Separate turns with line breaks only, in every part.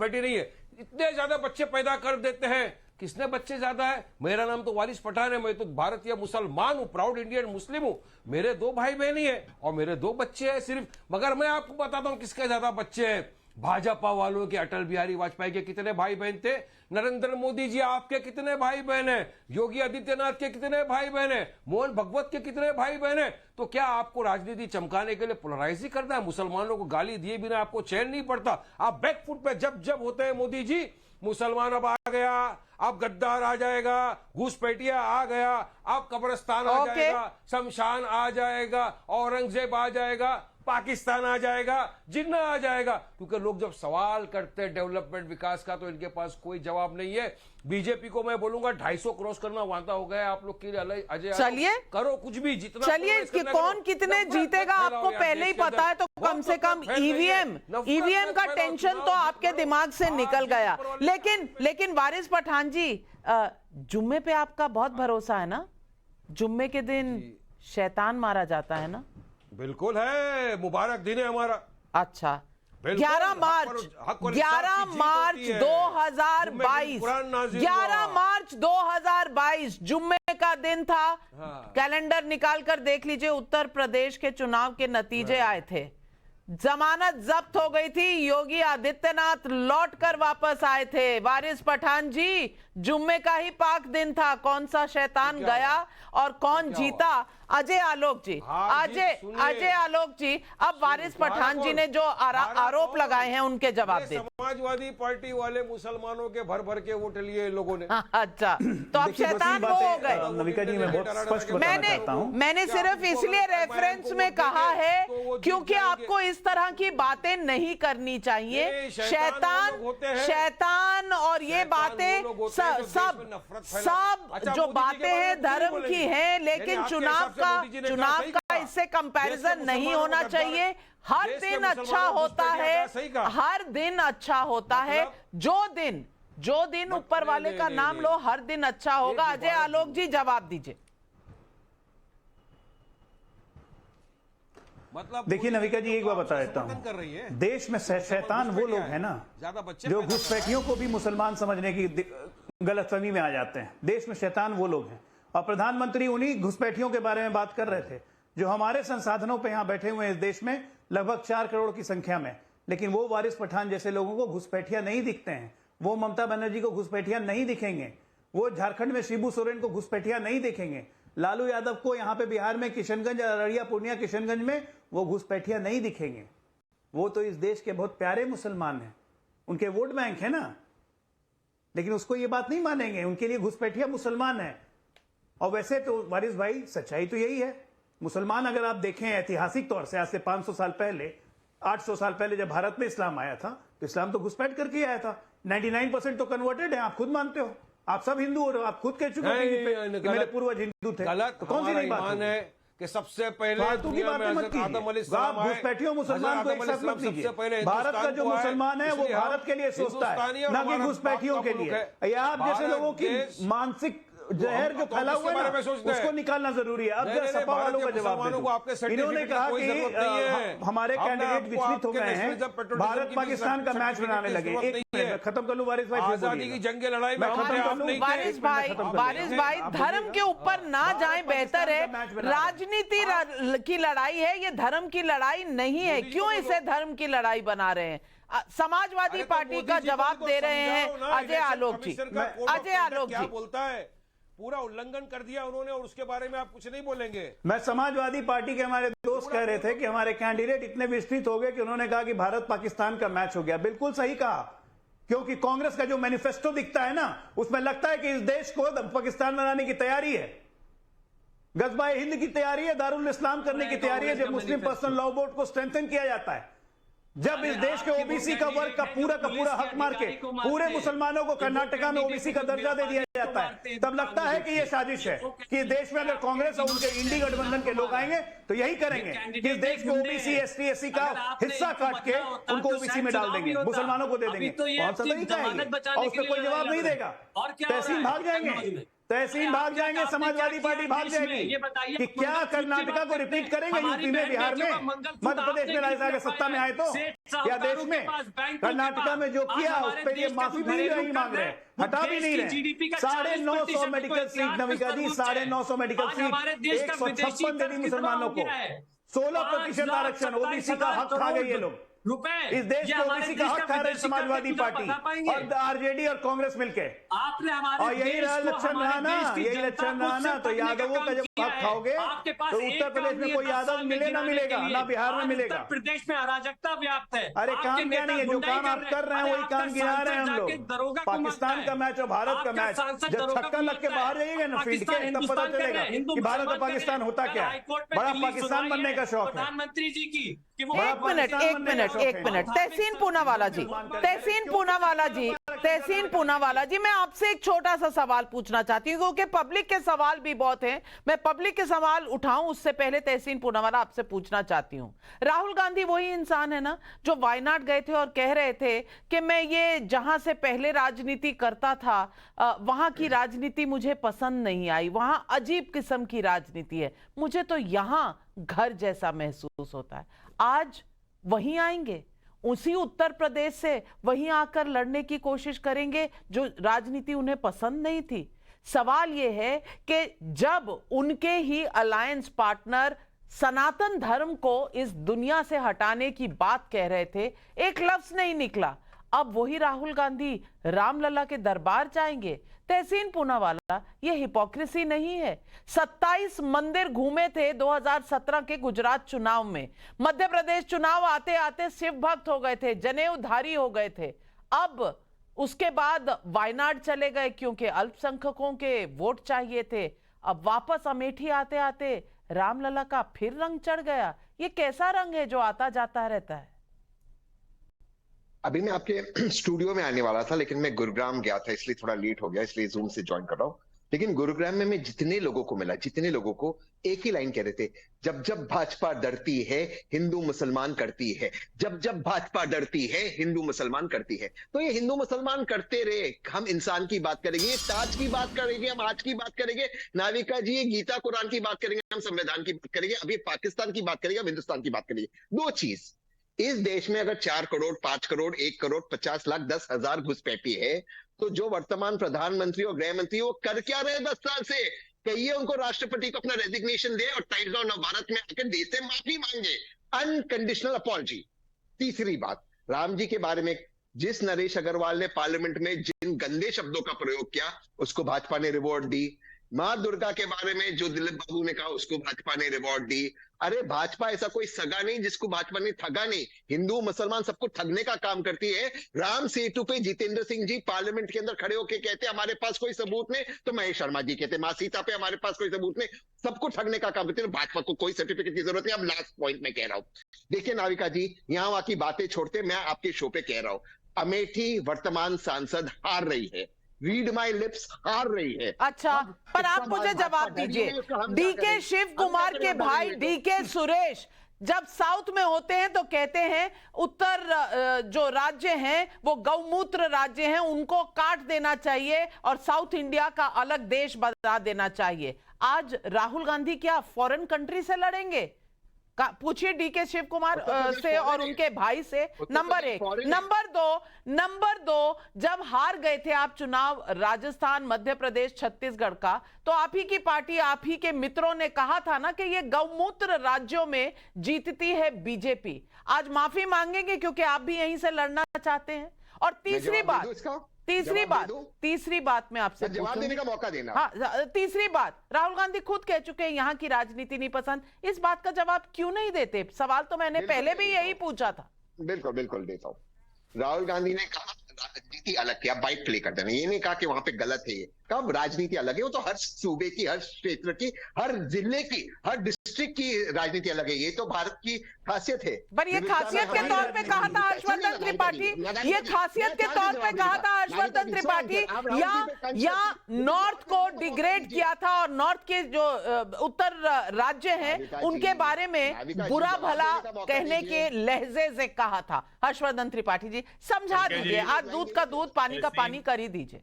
बैठी नहीं है, इतने ज्यादा बच्चे पैदा कर देते हैं। किसने बच्चे ज्यादा है? मेरा नाम तो वारिस पठान है, मैं तो भारतीय मुसलमान हूं, प्राउड इंडियन मुस्लिम हूं। मेरे 2 भाई बहनी है और मेरे 2 बच्चे हैं सिर्फ। मगर मैं आपको बताता हूं किसके ज्यादा बच्चे हैं। भाजपा वालों के, अटल बिहारी वाजपेयी के कितने भाई बहन थे? नरेंद्र मोदी जी आपके कितने भाई बहन हैं? योगी आदित्यनाथ के कितने भाई बहन हैं? मोहन भगवत के कितने भाई बहन हैं? तो क्या आपको राजनीति चमकाने के लिए पोलराइज ही करना है? मुसलमानों को गाली दिए बिना आपको चैन नहीं पड़ता। आप बैकफुट पे जब जब होते हैं मोदी जी, मुसलमान अब आ गया, अब गद्दार आ जाएगा, घुसपैठिया आ गया, अब कब्रिस्तान आ जाएगा, शमशान आ जाएगा, औरंगजेब आ जाएगा, पाकिस्तान आ जाएगा, जिन्ना आ जाएगा। क्योंकि लोग जब सवाल करते हैं डेवलपमेंट विकास का तो इनके पास कोई जवाब नहीं है। बीजेपी को मैं बोलूंगा 250 क्रॉस करना वादा हो गया आप लोग के लिए। अजय
चलिए
करो कुछ भी, जितना
चलिए कि कौन कितने जीतेगा आपको पहले ही पता है, तो कम से कम ईवीएम का टेंशन तो आपके दिमाग से निकल गया। लेकिन वारिस पठान जी, जुम्मे पे आपका बहुत भरोसा है ना? जुम्मे के दिन शैतान मारा जाता है ना?
बिल्कुल है, मुबारक दिन है हमारा।
अच्छा, 11 मार्च 2022, 11 मार्च 2022 जुम्मे का दिन था। कैलेंडर निकाल कर देख लीजिए, उत्तर प्रदेश के चुनाव के नतीजे आए थे। जमानत जब्त हो गई थी, योगी आदित्यनाथ लौट कर वापस आए थे। वारिस पठान जी, जुम्मे का ही पाक दिन था। कौन सा शैतान गया और कौन जीता? अजय आलोक जी, अजय आलोक जी, अब वारिस पठान जी ने जो आरोप लगाए हैं उनके जवाब दे।
समाजवादी पार्टी वाले मुसलमानों के भर भर के वोट लिए लोगों ने।
अच्छा, तो अब शैतान वो हो गए।
नविका जी, मैं बहुत स्पष्ट बताना चाहता हूं।
मैंने सिर्फ इसलिए रेफरेंस में कहा है क्योंकि आपको इस तरह की बातें नहीं करनी चाहिए। शैतान और ये बातें सब जो बातें हैं धर्म की हैं, लेकिन चुनाव का इससे कंपैरिजन नहीं होना चाहिए। हर दिन अच्छा होता है, हर दिन अच्छा होता है। जो दिन ऊपर वाले का नाम लो, हर दिन अच्छा होगा। अजय आलोक जी, जवाब दीजिए।
मतलब देखिए नविका जी, एक बार बता देता हूं, देश में शैतान वो लोग हैं ना जो घुसपैठियों को भी मुसलमान समझने की गलतफहमी में आ जाते हैं। देश में शैतान वो लोग हैं, और प्रधानमंत्री उन्हीं घुसपैठियों के बारे में बात कर रहे थे जो हमारे संसाधनों पे यहां बैठे हुए हैं इस देश में, लगभग 4 करोड़ की संख्या में। लेकिन वो वारिस पठान जैसे लोगों को घुसपैठिया नहीं दिखते हैं। वो ममता बनर्जी को घुसपैठिया नहीं दिखेंगे। वो झारखंड में शिबू सोरेन को घुसपैठिया नहीं दिखेंगे। लालू यादव को यहाँ पे बिहार में किशनगंज, अररिया, पूर्णिया, किशनगंज में वो घुसपैठिया नहीं दिखेंगे। वो तो इस देश के बहुत प्यारे मुसलमान हैं, उनके वोट बैंक है ना। लेकिन उसको ये बात नहीं मानेंगे, उनके लिए घुसपैठिया मुसलमान है। और वैसे तो वारिस भाई, सच्चाई तो यही है। मुसलमान अगर आप देखें ऐतिहासिक तौर से, आज से 500 साल पहले, 800 साल पहले जब भारत में इस्लाम आया था, तो इस्लाम तो घुसपैठ करके आया था। 99% तो कन्वर्टेड है, आप खुद मानते हो। आप सब हिंदू हो, आप खुद कह चुके हो कि मेरे पूर्वज हिंदू थे।
तो कौन सी नहीं बात है कि सबसे पहले
घुसपैठियों मुसलमान को एक साथ मत लीजिए। भारत का जो मुसलमान है वो भारत के लिए सोचता है, न कि घुसपैठियों के लिए। आप जैसे लोगों की मानसिक जहर जो फैला हुआ है उसको निकालना जरूरी है। अब सपा वालों का जवाब दे। इन्होंने कहा कि हमारे कैंडिडेट विचलित हो गए हैं, भारत पाकिस्तान का मैच बनाने लगे। एक मिनट खत्म कर लूं वारिस भाई,
आजादी की जंग की लड़ाई में
वारिस भाई धर्म के ऊपर ना जाए बेहतर है। राजनीति की लड़ाई है, ये धर्म की लड़ाई नहीं है। क्यों इसे धर्म की लड़ाई बना रहे हैं? समाजवादी पार्टी का जवाब दे रहे हैं अजय आलोक जी। अजय आलोक जी
बोलता है पूरा उल्लंघन कर दिया उन्होंने, और उसके बारे में आप कुछ नहीं बोलेंगे।
मैं समाजवादी पार्टी के हमारे दोस्त कह रहे थे कि हमारे कैंडिडेट इतने विस्तृत हो गए कि उन्होंने कहा कि भारत पाकिस्तान का मैच हो गया। बिल्कुल सही कहा, क्योंकि कांग्रेस का जो मैनिफेस्टो दिखता है ना, उसमें लगता है कि इस देश को पाकिस्तान बनाने की तैयारी है, गजबाए हिंद की तैयारी है, दारुल इस्लाम करने की तैयारी है, जब मुस्लिम पर्सनल लॉ बोर्ड को स्ट्रेंथन किया जाता है, जब इस देश के ओबीसी का वर्ग का पूरा हक मार के पूरे मुसलमानों को कर्नाटका में ओबीसी का दर्जा दे दिया जाता है, तब लगता है कि यह साजिश है कि देश में अगर कांग्रेस और उनके इंडी गठबंधन के लोग आएंगे तो यही करेंगे कि इस देश के ओबीसी, एसटी, एससी का हिस्सा काट के उनको ओबीसी में डाल देंगे, मुसलमानों को दे देंगे। कौन सा तरीका है? और उसमें कोई जवाब नहीं देगा, तहसील भाग जाएंगे। तहसीन भाग जाएंगे, समाजवादी पार्टी भाग जाएगी। कि क्या कर्नाटका को रिपीट करेंगे यूपी में, बिहार में, मध्य प्रदेश में राजस्थान सत्ता में आए तो, या देश में? कर्नाटका में जो किया उस पर ये माफी भी नहीं मांग रहे, हटा भी नहीं रहे। 950 मेडिकल सीट नविका जी, 950 मेडिकल सीट, 156 दे दी मुसलमानों को, 16% आरक्षण, ओबीसी का हक खा गए ये लोग। इस देश को ओबीसी का हक खा रहे समाजवादी पार्टी और आरजेडी और कांग्रेस मिलके।
आपने हमारे
और यही लक्षण रहा ना, यही लक्षण रहा ना, तो यादवों का जब हक खाओगे तो उत्तर प्रदेश में कोई यादव मिले ना मिलेगा, ना बिहार में मिलेगा।
उत्तर प्रदेश में अराजकता व्याप्त है।
अरे काम क्या नहीं है, जो काम आप कर रहे हैं वही काम गिरा रहे हैं हम लोग। पाकिस्तान का मैच और भारत का मैच, जब छक्का लग के बाहर जाइएगा ना फील्ड के, तब पता चलेगा कि भारत और पाकिस्तान होता क्या है। बड़ा पाकिस्तान बनने का शौक है
प्रधानमंत्री जी की।
एक मिनट तहसीन पूनावाला जी, तहसीन पूनावाला जी, मैं आपसे एक छोटा सा सवाल पूछना चाहती हूँ, क्योंकि पब्लिक के सवाल भी बहुत हैं। मैं पब्लिक के सवाल उठाऊं उससे पहले तहसीन पूनावाला आपसे पूछना चाहती हूँ, राहुल गांधी वही इंसान है ना जो वायनाड गए थे और कह रहे थे कि मैं ये जहां से पहले राजनीति करता था वहां की राजनीति मुझे पसंद नहीं आई, वहां अजीब किस्म की राजनीति है, मुझे तो यहां घर जैसा महसूस होता है। आज वहीं आएंगे, उसी उत्तर प्रदेश से वहीं आकर लड़ने की कोशिश करेंगे जो राजनीति उन्हें पसंद नहीं थी। सवाल यह है कि जब उनके ही अलायंस पार्टनर सनातन धर्म को इस दुनिया से हटाने की बात कह रहे थे, एक लफ्ज नहीं निकला। अब वही राहुल गांधी रामलला के दरबार जाएंगे। तहसीन पूनावाला, ये हिपोक्रेसी नहीं है। 27 मंदिर घूमे थे 2017 के गुजरात चुनाव में, मध्य प्रदेश चुनाव आते आते शिव भक्त हो गए थे, जनेऊधारी हो गए थे। अब उसके बाद वायनाड चले गए क्योंकि अल्पसंख्यकों के वोट चाहिए थे। अब वापस अमेठी आते आते रामलला का फिर रंग चढ़ गया। ये कैसा रंग है जो आता जाता रहता है?
अभी मैं आपके स्टूडियो में आने वाला था, लेकिन मैं गुरुग्राम गया था, इसलिए थोड़ा लेट हो गया, इसलिए जूम से ज्वाइन कर रहा हूं। लेकिन गुरुग्राम में मैं जितने लोगों को मिला, जितने लोगों को एक ही लाइन कह रहे थे, जब जब भाजपा डरती है हिंदू मुसलमान करती है, जब जब भाजपा डरती है हिंदू मुसलमान करती है। तो ये हिंदू मुसलमान करते रहे, हम इंसान की बात करेंगे, ताज की बात करेंगे, हम आज की बात करेंगे, नाविका जी ये गीता कुरान की बात करेंगे, हम संविधान की बात करेंगे, अभी पाकिस्तान की बात करेंगे, अब हिंदुस्तान की बात करेंगे। दो चीज, इस देश में अगर 4 करोड़ 5 करोड़ 1 करोड़ 50 लाख 10,000 घुसपैठी है, तो जो वर्तमान प्रधानमंत्री और गृह मंत्री वो कर क्या रहे 10 साल से? कहिए उनको राष्ट्रपति को अपना रेजिग्नेशन दे और टाइम्स ऑफ नवभारत में आकर देश से माफी मांगे, अनकंडीशनल अपॉलजी। तीसरी बात, राम जी के बारे में जिस नरेश अग्रवाल ने पार्लियामेंट में जिन गंदे शब्दों का प्रयोग किया, उसको भाजपा ने रिवॉर्ड दी। मां दुर्गा के बारे में जो दिलीप बाबू ने कहा, उसको भाजपा ने रिवॉर्ड दी। अरे भाजपा ऐसा कोई सगा नहीं जिसको भाजपा ने ठगा नहीं। हिंदू मुसलमान सबको ठगने का काम करती है। राम सेतु पे जितेंद्र सिंह जी पार्लियामेंट के अंदर खड़े होकर कहते हमारे पास कोई सबूत नहीं, तो महेश शर्मा जी कहते मां सीता पे हमारे पास कोई सबूत नहीं। सबको ठगने का काम करते हैं, भाजपा को कोई सर्टिफिकेट की जरूरत नहीं। अब लास्ट पॉइंट में कह रहा हूं, देखिए नाविका जी, यहां वहां की बातें छोड़ते मैं आपके शो पे कह रहा हूं, अमेठी वर्तमान सांसद हार रही है, रीड माई लिप्स हार रही है।
अच्छा, पर आप मुझे जवाब दीजिए, डीके शिव कुमार के भाई डीके सुरेश जब साउथ में होते हैं तो कहते हैं उत्तर जो राज्य हैं वो गौमूत्र राज्य हैं, उनको काट देना चाहिए और साउथ इंडिया का अलग देश बना देना चाहिए। आज राहुल गांधी क्या फॉरेन कंट्री से लड़ेंगे? पूछिए डीके शिव कुमार से और उनके भाई से। नंबर 1। नंबर दो, जब हार गए थे आप चुनाव राजस्थान, मध्य प्रदेश, छत्तीसगढ़ का, तो आप ही की पार्टी, आप ही के मित्रों ने कहा था ना कि ये गौमूत्र राज्यों में जीतती है बीजेपी। आज माफी मांगेंगे क्योंकि आप भी यहीं से लड़ना चाहते हैं? और तीसरी बात मैं आपसे
जवाब देने का मौका देना।
हाँ, तीसरी बात, राहुल गांधी खुद कह चुके हैं यहाँ की राजनीति नहीं पसंद। इस बात का जवाब क्यों नहीं देते? सवाल तो मैंने पहले भी यही पूछा था।
बिल्कुल बिल्कुल देता हूं। राहुल गांधी ने कहा राजनीति अलग की, आप बाइट प्ले कर देना, ये नहीं कहा कि वहां पे गलत है। कब राजनीति अलग है? वो तो हर सूबे की, हर क्षेत्र की, हर जिले की, हर डिस्ट्रिक्ट की राजनीति अलग है। ये तो भारत की खासियत है।
पर ये खासियत के तौर पे कहा था हर्षवर्धन त्रिपाठी, ये खासियत के तौर पे कहा था हर्षवर्धन त्रिपाठी, या नॉर्थ को डिग्रेड किया था और नॉर्थ के जो उत्तर राज्य हैं उनके बारे में बुरा भला कहने के लहजे से कहा था हर्षवर्धन त्रिपाठी जी। समझा दीजिए, आज दूध का दूध पानी का पानी कर ही दीजिए।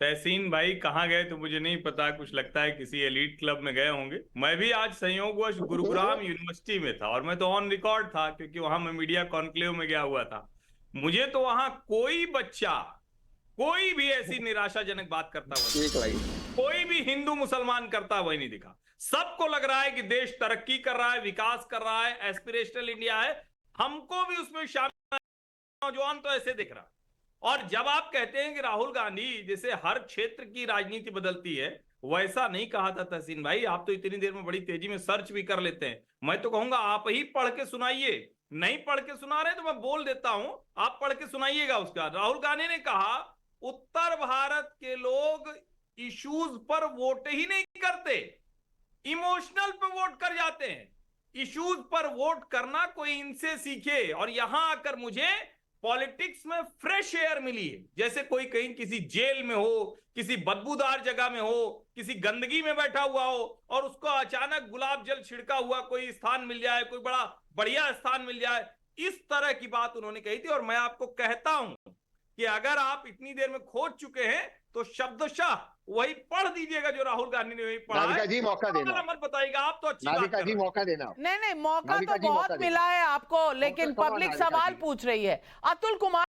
तहसीन भाई कहाँ गए तो मुझे नहीं पता, कुछ लगता है किसी एलीट क्लब में गए होंगे। मैं भी आज संयोगवश गुरुग्राम यूनिवर्सिटी में था और मैं तो ऑन रिकॉर्ड था क्योंकि वहां मैं मीडिया कॉन्क्लेव में गया हुआ था। मुझे तो वहां कोई बच्चा कोई भी ऐसी निराशाजनक बात करता हुआ, कोई भी हिंदू मुसलमान करता हुआ नहीं दिखा। सबको लग रहा है कि देश तरक्की कर रहा है, विकास कर रहा है, एस्पिरेशनल इंडिया है, हमको भी उसमें शामिल। नौजवान तो ऐसे दिख रहा। और जब आप कहते हैं कि राहुल गांधी जैसे हर क्षेत्र की राजनीति बदलती है, वैसा नहीं कहा था तहसीन भाई। आप तो इतनी देर में बड़ी तेजी में सर्च भी कर लेते हैं। मैं तो कहूंगा आप ही पढ़ के सुनाइए। नहीं पढ़ के सुना रहे तो मैं बोल देता हूं, आप पढ़ के सुनाइएगा उसका। राहुल गांधी ने कहा उत्तर भारत के लोग इश्यूज पर वोट ही नहीं करते, इमोशनल पे वोट कर जाते हैं। इश्यूज पर वोट करना कोई इनसे सीखे। और यहां आकर मुझे पॉलिटिक्स में फ्रेश एयर मिली है, जैसे कोई कहीं किसी जेल में हो, किसी बदबूदार जगह में हो, किसी गंदगी में बैठा हुआ हो और उसको अचानक गुलाब जल छिड़का हुआ कोई स्थान मिल जाए, कोई बड़ा बढ़िया स्थान मिल जाए। इस तरह की बात उन्होंने कही थी। और मैं आपको कहता हूं कि अगर आप इतनी देर में खोज चुके हैं तो शब्दशः वही पढ़ दीजिएगा जो राहुल गांधी ने वही पढ़ा है।
नाविका जी मौका देना,
मत बताइएगा, आप तो अच्छी बात
नाविका
कर
जी
रहे हैं।
मौका देना।
नहीं मौका
नाविका
तो
जी, मौका
बहुत
देना।
मिला है आपको, लेकिन
मौका कौन,
पब्लिक
नाविका
सवाल
जी?
पूछ रही है। अतुल कुमार